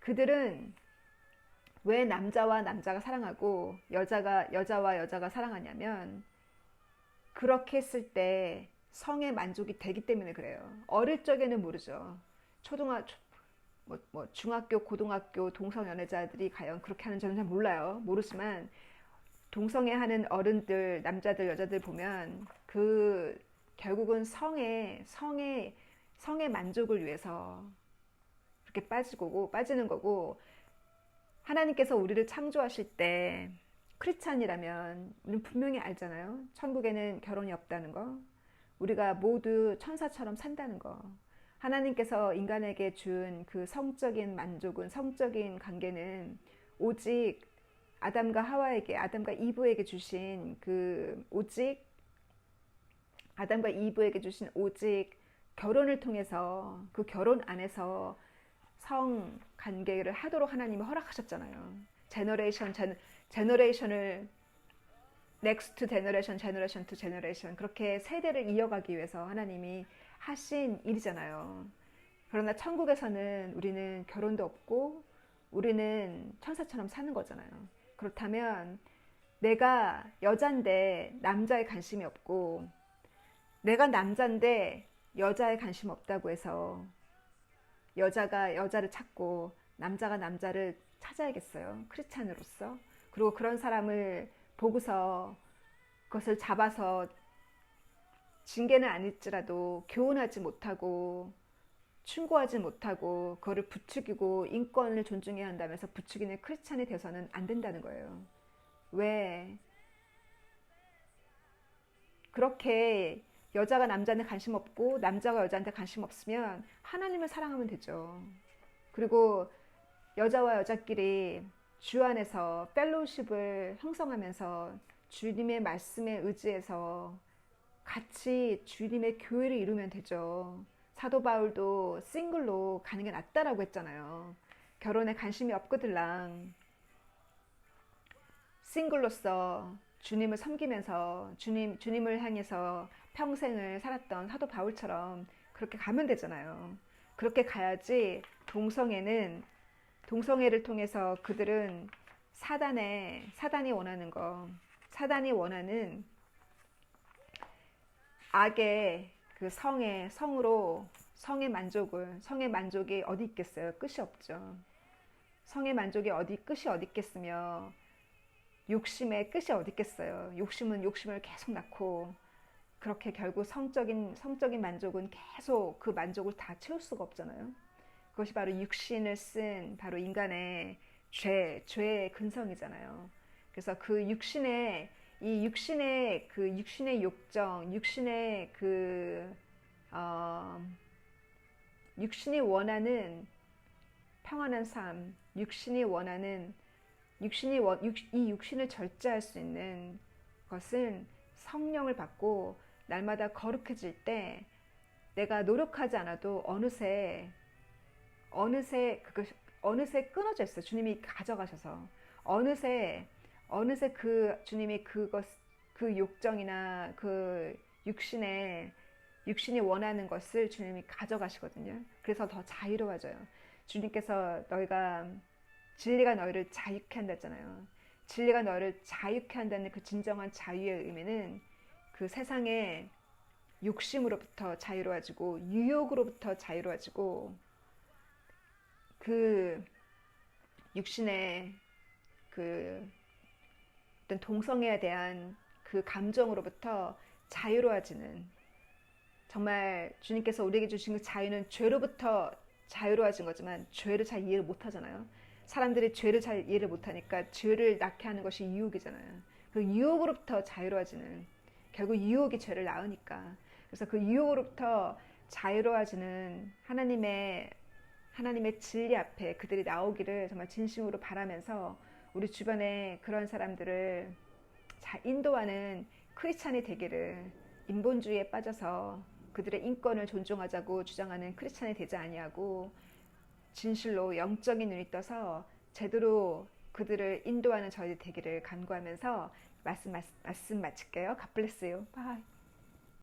그들은 왜 남자와 남자가 사랑하고 여자와 여자가 사랑하냐면 그렇게 했을 때 성의 만족이 되기 때문에 그래요. 어릴 적에는 모르죠. 중학교, 고등학교 동성연애자들이 과연 그렇게 하는 저는 잘 몰라요. 모르지만 동성애 하는 어른들, 남자들, 여자들 보면 결국은 성의 만족을 위해서 그렇게 빠지는 거고 하나님께서 우리를 창조하실 때 크리스찬이라면 우리는 분명히 알잖아요. 천국에는 결혼이 없다는 거. 우리가 모두 천사처럼 산다는 거. 하나님께서 인간에게 준 그 성적인 만족은 성적인 관계는 오직 아담과 이브에게 주신 아담과 이브에게 주신 오직 결혼을 통해서 그 결혼 안에서 성 관계를 하도록 하나님이 허락하셨잖아요. 제너레이션을 넥스트 제너레이션 투 제너레이션 그렇게 세대를 이어가기 위해서 하나님이 하신 일이잖아요. 그러나 천국에서는 우리는 결혼도 없고 우리는 천사처럼 사는 거잖아요. 그렇다면 내가 여잔데 남자에 관심이 없고 내가 남잔데 여자에 관심 없다고 해서 여자가 여자를 찾고 남자가 남자를 찾아야겠어요. 크리스찬으로서. 그리고 그런 사람을 보고서 그것을 잡아서 징계는 아닐지라도 교훈하지 못하고 충고하지 못하고 그거를 부추기고 인권을 존중해야 한다면서 부추기는 크리스찬이 돼서는 안 된다는 거예요. 왜? 그렇게 여자가 남자한테 관심 없고 남자가 여자한테 관심 없으면 하나님을 사랑하면 되죠. 그리고 여자와 여자끼리 주 안에서 펠로우십을 형성하면서 주님의 말씀에 의지해서 같이 주님의 교회를 이루면 되죠. 사도 바울도 싱글로 가는 게 낫다라고 했잖아요. 결혼에 관심이 없거들랑 싱글로서 주님을 섬기면서 주님을 향해서 평생을 살았던 사도 바울처럼 그렇게 가면 되잖아요. 그렇게 가야지 동성애를 통해서 그들은 사단이 원하는 악의 그 성의 만족이 어디 있겠어요? 끝이 없죠. 성의 만족이 끝이 어디 있겠으며 욕심의 끝이 어디 있겠어요? 욕심은 욕심을 계속 낳고 그렇게 결국 성적인 만족은 계속 그 만족을 다 채울 수가 없잖아요. 그것이 바로 육신을 쓴 바로 인간의 죄의 근성이잖아요. 그래서 그 육신의 욕정, 육신이 원하는 평안한 삶, 이 육신을 절제할 수 있는 것은 성령을 받고 날마다 거룩해질 때 내가 노력하지 않아도 어느새 끊어져 있어요. 주님이 가져가셔서 어느새 주님이 그 욕정이나 그 육신이 원하는 것을 주님이 가져가시거든요. 그래서 더 자유로워져요. 주님께서 진리가 너희를 자유케 한다 했잖아요. 진리가 너희를 자유케 한다는 그 진정한 자유의 의미는 그 세상의 욕심으로부터 자유로워지고 유혹으로부터 자유로워지고 그 육신의 그 어떤 동성애에 대한 그 감정으로부터 자유로워지는 정말 주님께서 우리에게 주신 그 자유는 죄로부터 자유로워진 거지만 죄를 잘 이해를 못하잖아요. 사람들이 죄를 잘 이해를 못하니까 죄를 낳게 하는 것이 유혹이잖아요. 그 유혹으로부터 자유로워지는 결국 유혹이 죄를 낳으니까 그래서 그 유혹으로부터 자유로워지는 하나님의 진리 앞에 그들이 나오기를 정말 진심으로 바라면서 우리 주변에 그런 사람들을 잘 인도하는 크리스찬이 되기를 인본주의에 빠져서 그들의 인권을 존중하자고 주장하는 크리스찬이 되지 아니하고 진실로 영적인 눈이 떠서 제대로 그들을 인도하는 저희들 되기를 간구하면서 말씀 마칠게요. God bless you. Bye.